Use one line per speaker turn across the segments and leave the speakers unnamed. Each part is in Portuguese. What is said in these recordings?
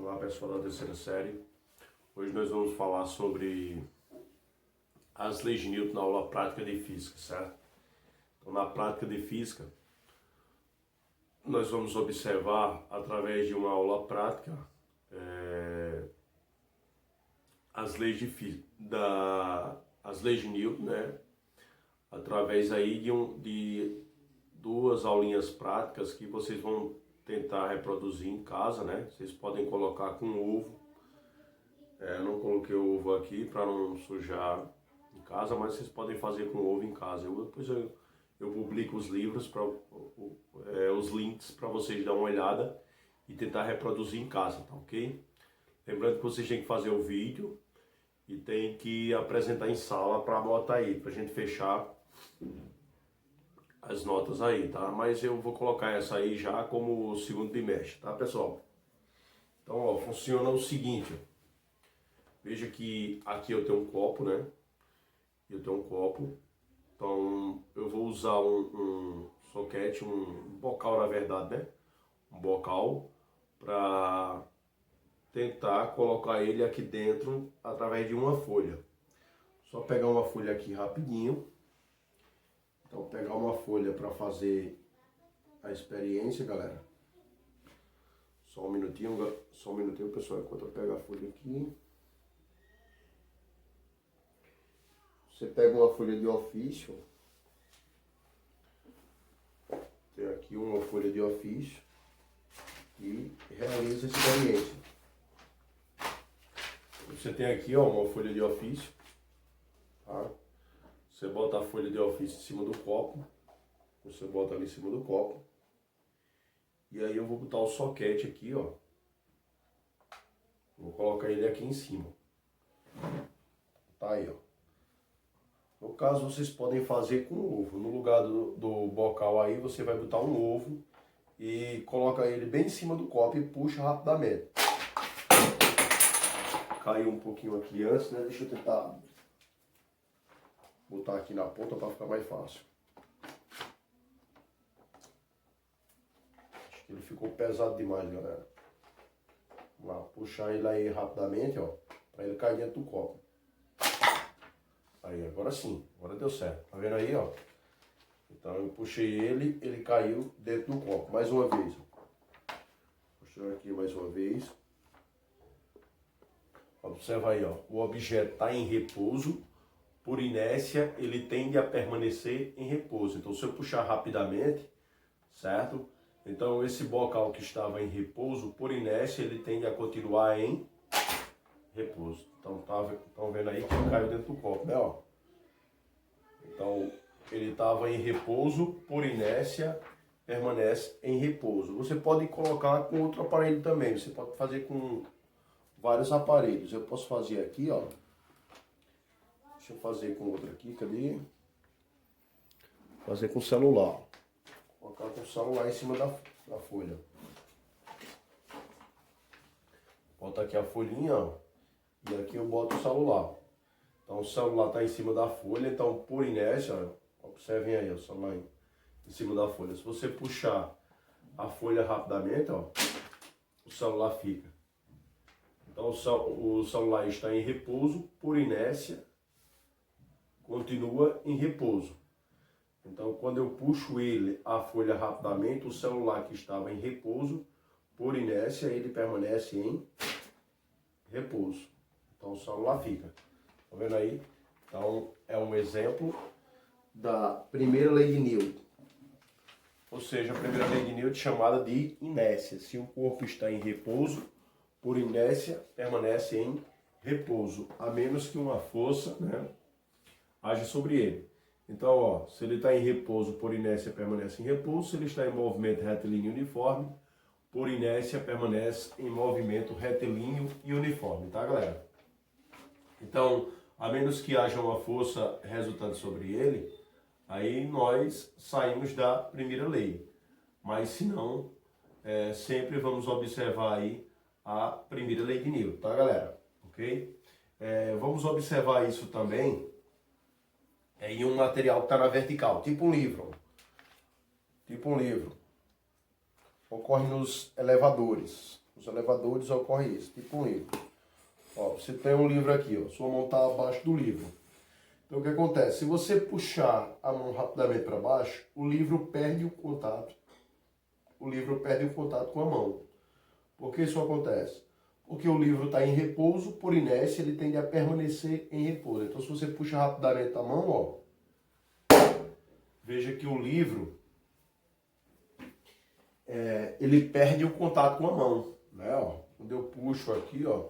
Olá pessoal da terceira série. Hoje nós vamos falar sobre as leis de Newton na aula prática de física, certo? Então, na prática de física, nós vamos observar através de uma aula prática as leis as leis de Newton, né? Através aí de duas aulinhas práticas que vocês vão tentar reproduzir em casa, né? Vocês podem colocar com ovo. Eu não coloquei o ovo aqui para não sujar em casa, mas vocês podem fazer com ovo em casa. Depois eu publico os livros, os links para vocês dar uma olhada e tentar reproduzir em casa, tá ok? Lembrando que vocês têm que fazer o vídeo e tem que apresentar em sala para botar aí, para a gente fechar as notas aí, tá? Mas eu vou colocar essa aí já como segundo bimestre, tá, pessoal? Então, ó, funciona o seguinte. Veja que aqui eu tenho um copo, né? Eu tenho um copo. Então, eu vou usar um soquete, um bocal, na verdade, né? Um bocal para tentar colocar ele aqui dentro através de uma folha. Só pegar uma folha aqui rapidinho. Então, pegar uma folha para fazer a experiência, galera. Só um minutinho, pessoal, enquanto eu pego a folha aqui. Você pega uma folha de ofício. Tem aqui uma folha de ofício e realiza a experiência. Você tem aqui, ó, uma folha de ofício, tá? Você bota a folha de ofício em cima do copo. Você bota ali em cima do copo. E aí eu vou botar o soquete aqui, ó. Vou colocar ele aqui em cima. Tá aí, ó. No caso, vocês podem fazer com ovo. No lugar do bocal aí, você vai botar um ovo e coloca ele bem em cima do copo e puxa rapidamente. Caiu um pouquinho aqui antes, né? Deixa eu tentar botar aqui na ponta para ficar mais fácil. Acho que ele ficou pesado demais, galera. Vamos lá, puxar ele aí rapidamente, ó, para ele cair dentro do copo. Aí, agora sim, agora deu certo. Tá vendo aí, ó? Então eu puxei ele caiu dentro do copo. Mais uma vez, ó. Puxando aqui mais uma vez. Observa aí, ó. O objeto está em repouso. Por inércia, ele tende a permanecer em repouso. Então, se eu puxar rapidamente, certo? Então, esse bocal que estava em repouso, por inércia, ele tende a continuar em repouso. Então, estão vendo aí que ele caiu dentro do copo, né? Ó. Então, ele estava em repouso, por inércia, permanece em repouso. Você pode colocar com outro aparelho também. Você pode fazer com vários aparelhos. Eu posso fazer aqui, ó. Deixa eu fazer com outro aqui, cadê? Fazer com o celular. Colocar com o celular em cima da folha. Bota aqui a folhinha, ó. E aqui eu boto o celular. Então o celular está em cima da folha, então por inércia, ó, observem aí o celular em cima da folha. Se você puxar a folha rapidamente, ó, o celular fica. Então o celular está em repouso, por inércia, continua em repouso. Então quando eu puxo a folha rapidamente, o celular que estava em repouso, por inércia, ele permanece em repouso. Então o celular fica. Tá vendo aí? Então é um exemplo da primeira lei de Newton. Ou seja, a primeira lei de Newton chamada de inércia. Se um corpo está em repouso, por inércia permanece em repouso, a menos que uma força, né, age sobre ele. Então, ó, se ele está em repouso, por inércia permanece em repouso. Se ele está em movimento retilíneo uniforme, por inércia permanece em movimento retilíneo e uniforme, tá, galera? Então, a menos que haja uma força resultante sobre ele, aí nós saímos da primeira lei. Mas se não, sempre vamos observar aí a primeira lei de Newton, tá, galera? Ok? Vamos observar isso também em um material que está na vertical, tipo um livro. Tipo um livro. Ocorre nos elevadores. Os elevadores ocorre isso, tipo um livro. Ó, você tem um livro aqui, ó, sua mão está abaixo do livro. Então o que acontece? Se você puxar a mão rapidamente para baixo, o livro perde o contato. O livro perde o contato com a mão. Por que isso acontece? Porque o livro está em repouso, por inércia, ele tende a permanecer em repouso. Então se você puxa rapidamente a mão, ó, veja que o livro, ele perde o contato com a mão. Né? Ó, quando eu puxo aqui, ó,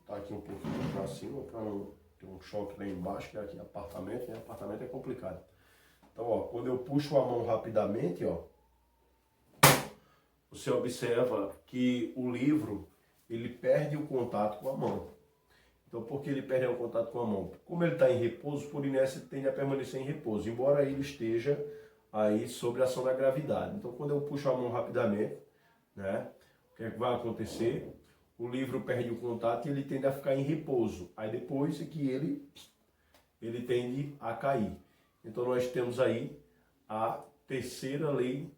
tá aqui um pouquinho para cima, para não ter um choque lá embaixo, que é aqui apartamento, né? Apartamento é complicado. Então, ó, quando eu puxo a mão rapidamente, ó, você observa que o livro, ele perde o contato com a mão. Então, por que ele perde o contato com a mão? Como ele está em repouso, por inércia, ele tende a permanecer em repouso, embora ele esteja aí sob a ação da gravidade. Então, quando eu puxo a mão rapidamente, né, o que é que vai acontecer? O livro perde o contato e ele tende a ficar em repouso. Aí depois é que ele tende a cair. Então nós temos aí a terceira lei,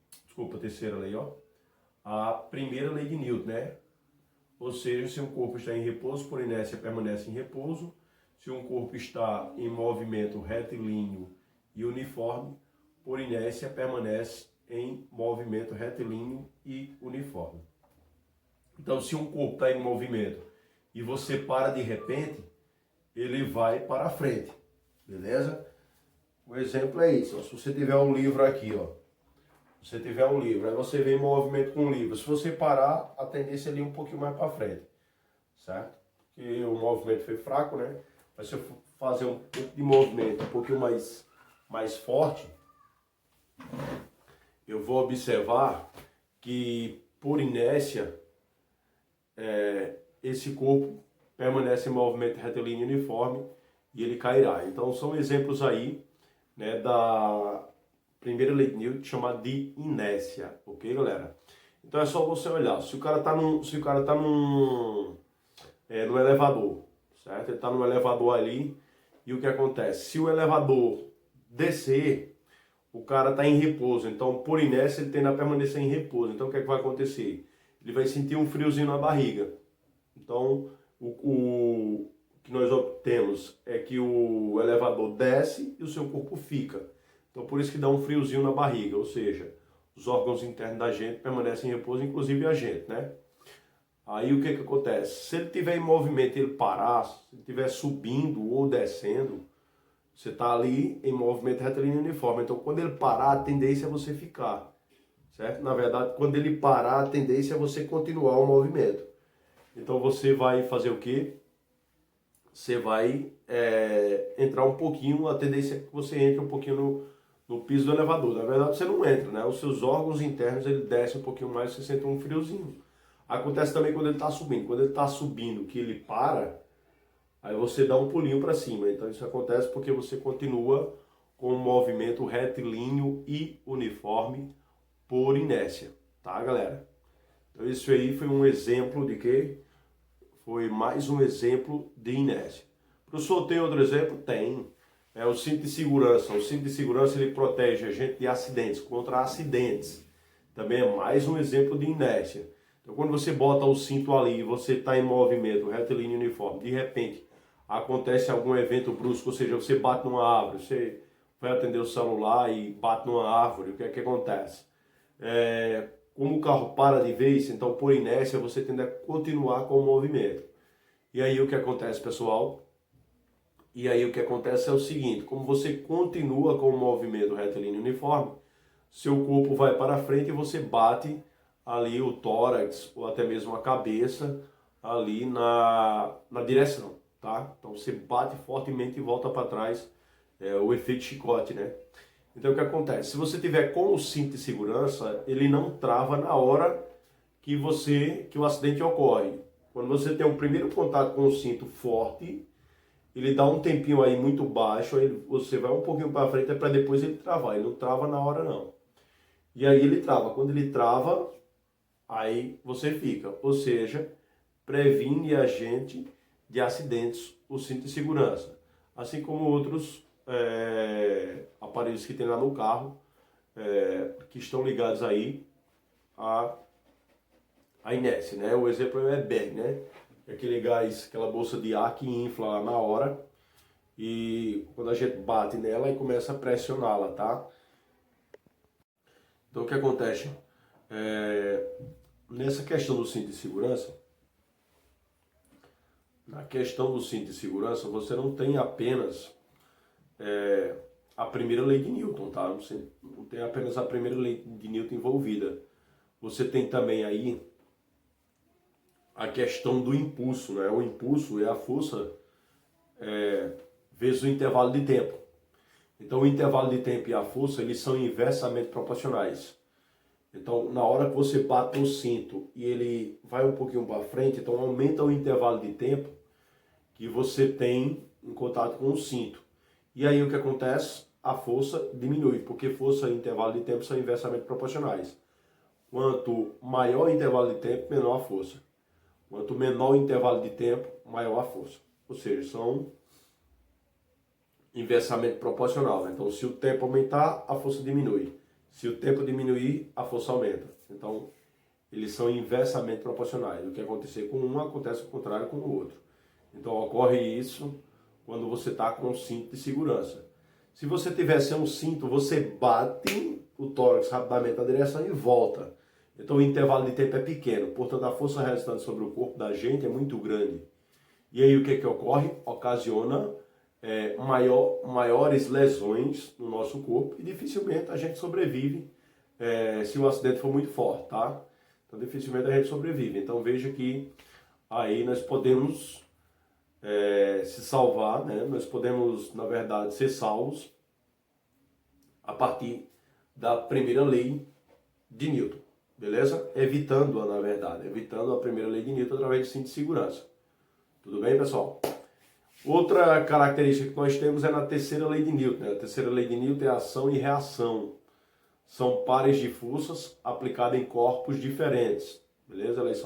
ó, a primeira lei de Newton, né? Ou seja, se um corpo está em repouso, por inércia permanece em repouso. Se um corpo está em movimento retilíneo e uniforme, por inércia permanece em movimento retilíneo e uniforme. Então, se um corpo está em movimento e você para de repente, ele vai para frente, beleza? O exemplo é isso, ó. Se você tiver um livro aqui, ó, você tiver um livro, aí você vem em movimento com o livro. Se você parar, a tendência é ir um pouquinho mais para frente, certo? Porque o movimento foi fraco, né? Mas se eu fazer um pouco de movimento um pouquinho mais forte, eu vou observar que, por inércia, esse corpo permanece em movimento retilíneo uniforme e ele cairá. Então são exemplos aí, né, da primeira lei de Newton, chamada de inércia, ok, galera? Então é só você olhar, se o cara tá no elevador, certo? Ele tá no elevador ali e o que acontece? Se o elevador descer, o cara está em repouso, então por inércia ele tende a permanecer em repouso. Então o que é que vai acontecer? Ele vai sentir um friozinho na barriga. Então o que nós obtemos é que o elevador desce e o seu corpo fica. Então por isso que dá um friozinho na barriga, ou seja, os órgãos internos da gente permanecem em repouso, inclusive a gente, né? Aí o que que acontece? Se ele estiver em movimento e ele parar, se ele estiver subindo ou descendo, você está ali em movimento retilíneo uniforme. Então, quando ele parar, a tendência é você ficar, certo? Na verdade, quando ele parar, a tendência é você continuar o movimento. Então, você vai fazer o quê? Você vai entrar um pouquinho, a tendência é que você entre um pouquinho no piso do elevador. Na verdade, você não entra, né? Os seus órgãos internos, ele desce um pouquinho mais, você sente um friozinho. Acontece também quando ele está subindo. Quando ele está subindo, que ele para, aí você dá um pulinho para cima. Então isso acontece porque você continua com um movimento retilíneo e uniforme por inércia, tá, galera? Então isso aí foi um exemplo de quê? Foi mais um exemplo de inércia. Professor, tem outro exemplo? Tem. É o cinto de segurança. O cinto de segurança ele protege a gente de acidentes, contra acidentes. Também é mais um exemplo de inércia. Então quando você bota o cinto ali e você está em movimento retilíneo e uniforme, de repente acontece algum evento brusco, ou seja, você bate numa árvore, você vai atender o celular e bate numa árvore, o que é que acontece? Como o carro para de vez, então por inércia você tende a continuar com o movimento. E aí o que acontece, pessoal? E aí o que acontece é o seguinte, como você continua com o movimento retilíneo uniforme, seu corpo vai para frente e você bate ali o tórax ou até mesmo a cabeça ali na direção. Tá? Então você bate fortemente e volta para trás, o efeito chicote, né? Então o que acontece? Se você tiver com o cinto de segurança, ele não trava na hora que o acidente ocorre. Quando você tem um primeiro contato com o cinto forte, ele dá um tempinho aí muito baixo, aí você vai um pouquinho para frente para depois ele travar. Ele não trava na hora não. E aí ele trava. Quando ele trava, aí você fica. Ou seja, previne a gente de acidentes, o cinto de segurança. Assim como outros aparelhos que tem lá no carro, que estão ligados aí a a inércia, né? O exemplo é bag, né? É aquele gás, aquela bolsa de ar que infla lá na hora e quando a gente bate nela e começa a pressioná-la, tá? Então o que acontece? Nessa questão do cinto de segurança, na questão do cinto de segurança, você não tem apenas a primeira lei de Newton, tá? Você não tem apenas a primeira lei de Newton envolvida. Você tem também aí a questão do impulso, né? O impulso é a força vezes o intervalo de tempo. Então o intervalo de tempo e a força, eles são inversamente proporcionais. Então na hora que você bate o cinto e ele vai um pouquinho para frente, então aumenta o intervalo de tempo que você tem em contato com o cinto. E aí o que acontece? A força diminui, porque força e intervalo de tempo são inversamente proporcionais. Quanto maior o intervalo de tempo, menor a força. Quanto menor o intervalo de tempo, maior a força. Ou seja, são inversamente proporcional. Então, se o tempo aumentar, a força diminui. Se o tempo diminuir, a força aumenta. Então, eles são inversamente proporcionais. O que acontecer com um, acontece o contrário com o outro. Então, ocorre isso quando você está com um cinto de segurança. Se você tiver sem um cinto, você bate o tórax rapidamente na direção e volta. Então, o intervalo de tempo é pequeno. Portanto, a força resultante sobre o corpo da gente é muito grande. E aí, o que ocorre? Ocasiona maiores lesões no nosso corpo e dificilmente a gente sobrevive se o acidente for muito forte, tá? Então dificilmente a gente sobrevive. Então veja que aí nós podemos se salvar, né? Nós podemos, na verdade, ser salvos a partir da primeira lei de Newton, beleza? Evitando-a, na verdade, evitando a primeira lei de Newton através de cinto de segurança. Tudo bem, pessoal? Outra característica que nós temos é na terceira lei de Newton. Né? A terceira lei de Newton é ação e reação. São pares de forças aplicadas em corpos diferentes. Beleza? Elas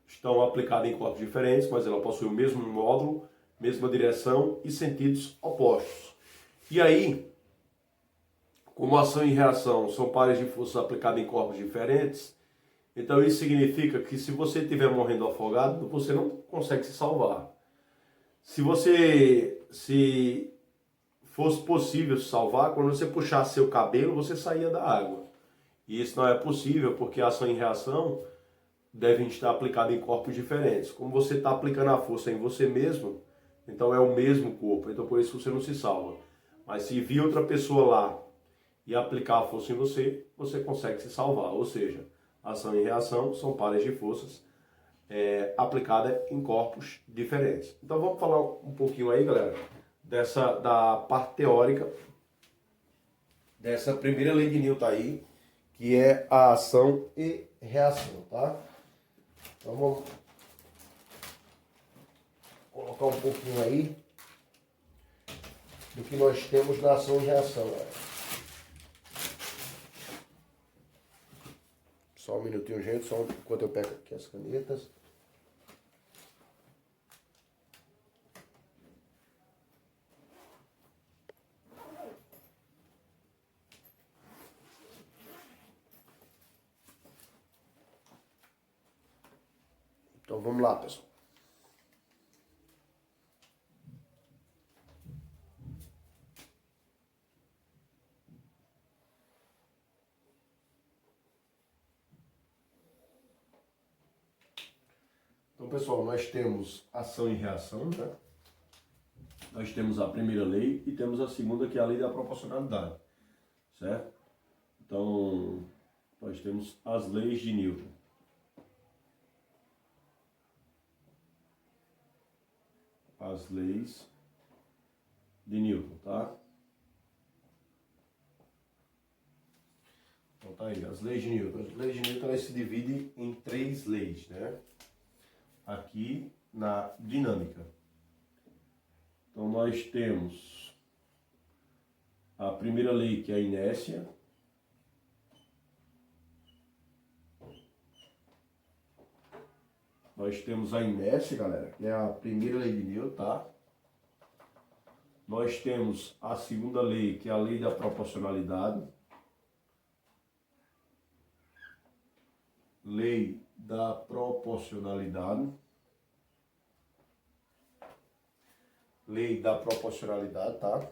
estão aplicadas em corpos diferentes, mas ela possui o mesmo módulo, mesma direção e sentidos opostos. E aí, como ação e reação são pares de forças aplicadas em corpos diferentes, então isso significa que se você estiver morrendo afogado, você não consegue se salvar. Se fosse possível se salvar, quando você puxasse seu cabelo, você saía da água. E isso não é possível, porque a ação e reação devem estar aplicadas em corpos diferentes. Como você está aplicando a força em você mesmo, então é o mesmo corpo, então por isso você não se salva. Mas se vir outra pessoa lá e aplicar a força em você, você consegue se salvar. Ou seja, ação e reação são pares de forças aplicada em corpos diferentes. Então vamos falar um pouquinho aí, galera, da parte teórica dessa primeira lei de Newton aí, que é a ação e reação, tá? Então vamos colocar um pouquinho aí do que nós temos na ação e reação, galera. Só um minutinho, gente, só enquanto eu pego aqui as canetas. Então vamos lá, pessoal. Então, pessoal, nós temos ação e reação, né? Nós temos a primeira lei e temos a segunda, que é a lei da proporcionalidade, certo? Então, nós temos as leis de Newton. As leis de Newton, tá? Então tá aí, as leis de Newton. As leis de Newton, elas se dividem em 3 leis, né? Aqui na dinâmica. Então nós temos a primeira lei, que é a inércia. Nós temos a inércia, galera, que é a primeira lei de Newton, tá? Nós temos a segunda lei, que é a lei da proporcionalidade. Lei da proporcionalidade. Lei da proporcionalidade, tá?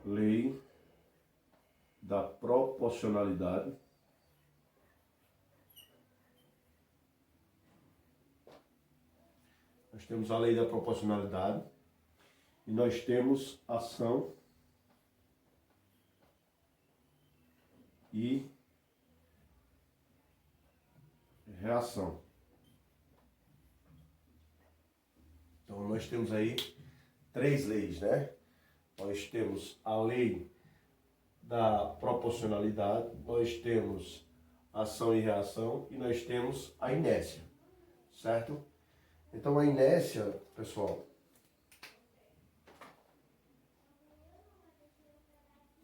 Lei da proporcionalidade. Nós temos a lei da proporcionalidade e nós temos ação e reação. Então nós temos aí três leis, né? Nós temos a lei da proporcionalidade, nós temos ação e reação e nós temos a inércia, certo? Então a inércia, pessoal,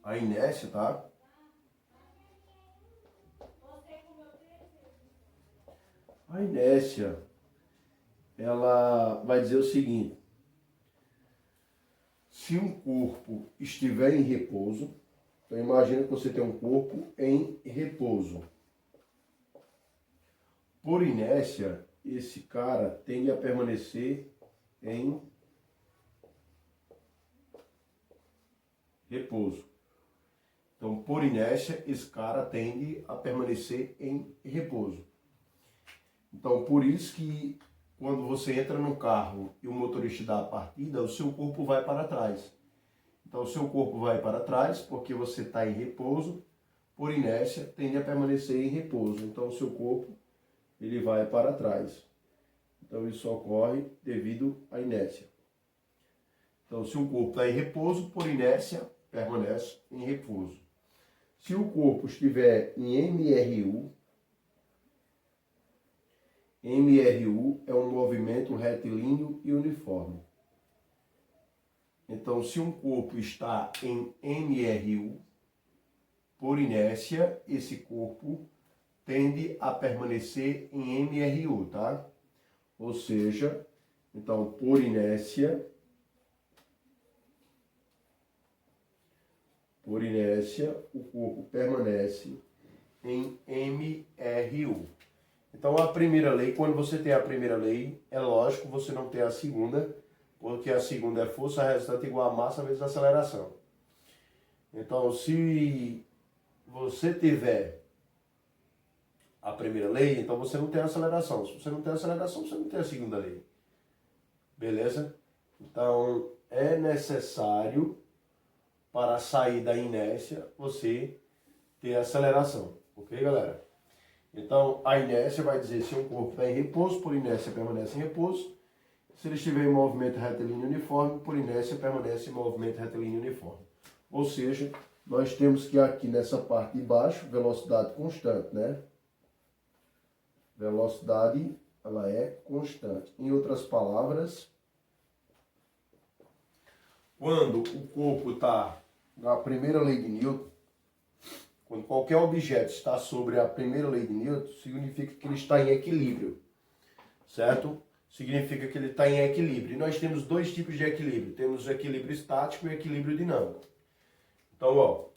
a inércia, tá? A inércia, ela vai dizer o seguinte: se um corpo estiver em repouso, então imagina que você tem um corpo em repouso. Por inércia, esse cara tende a permanecer em repouso. Então, por inércia, esse cara tende a permanecer em repouso. Então, por isso que quando você entra no carro e o motorista dá a partida, o seu corpo vai para trás. Então, o seu corpo vai para trás porque você está em repouso. Por inércia, tende a permanecer em repouso. Então, o seu corpo ele vai para trás. Então, isso ocorre devido à inércia. Então, se o corpo está em repouso, por inércia, permanece em repouso. Se o corpo estiver em MRU, MRU é um movimento retilíneo e uniforme. Então, se um corpo está em MRU, por inércia, esse corpo tende a permanecer em MRU, tá? Ou seja, então, por inércia, o corpo permanece em MRU. Então, a primeira lei, quando você tem a primeira lei, é lógico você não tem a segunda, porque a segunda é força resultante igual a massa vezes aceleração. Então, se você tiver a primeira lei, então você não tem aceleração. Se você não tem aceleração, você não tem a segunda lei. Beleza? Então, é necessário, para sair da inércia, você ter aceleração. Ok, galera? Então, a inércia vai dizer se um corpo está em repouso, por inércia permanece em repouso. Se ele estiver em movimento retilíneo uniforme, por inércia permanece em movimento retilíneo uniforme. Ou seja, nós temos que aqui nessa parte de baixo, velocidade constante, né? Velocidade, ela é constante. Em outras palavras, quando o corpo está na primeira lei de Newton, quando qualquer objeto está sobre a primeira lei de Newton, significa que ele está em equilíbrio, certo? Significa que ele está em equilíbrio. E nós temos dois tipos de equilíbrio. Temos o equilíbrio estático e o equilíbrio dinâmico. Então, ó,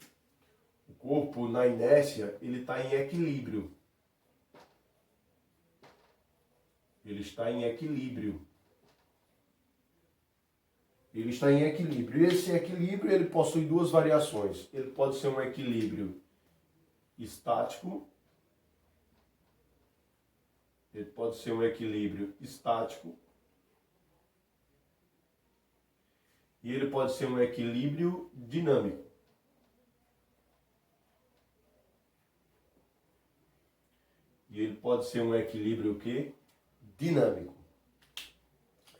o corpo na inércia, ele está em equilíbrio. Ele está em equilíbrio. Ele está em equilíbrio. E esse equilíbrio, ele possui duas variações. Ele pode ser um equilíbrio estático. Ele pode ser um equilíbrio estático. E ele pode ser um equilíbrio dinâmico. E ele pode ser um equilíbrio o quê? Dinâmico.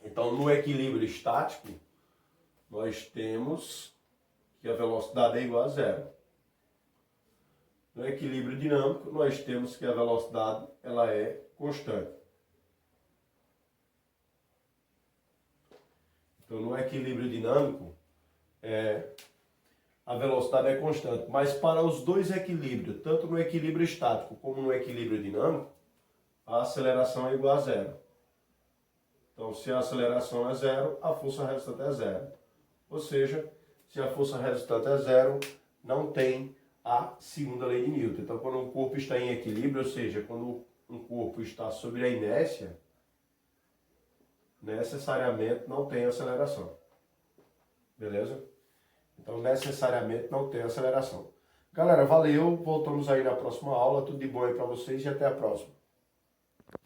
Então, no equilíbrio estático, nós temos que a velocidade é igual a zero. No equilíbrio dinâmico, nós temos que a velocidade ela é constante. Então, no equilíbrio dinâmico, a velocidade é constante. Mas para os dois equilíbrios, tanto no equilíbrio estático como no equilíbrio dinâmico, a aceleração é igual a zero. Então, se a aceleração é zero, a força resultante é zero. Ou seja, se a força resultante é zero, não tem a segunda lei de Newton. Então, quando um corpo está em equilíbrio, ou seja, quando um corpo está sob a inércia, necessariamente não tem aceleração. Beleza? Então, necessariamente não tem aceleração. Galera, valeu. Voltamos aí na próxima aula. Tudo de bom aí para vocês e até a próxima.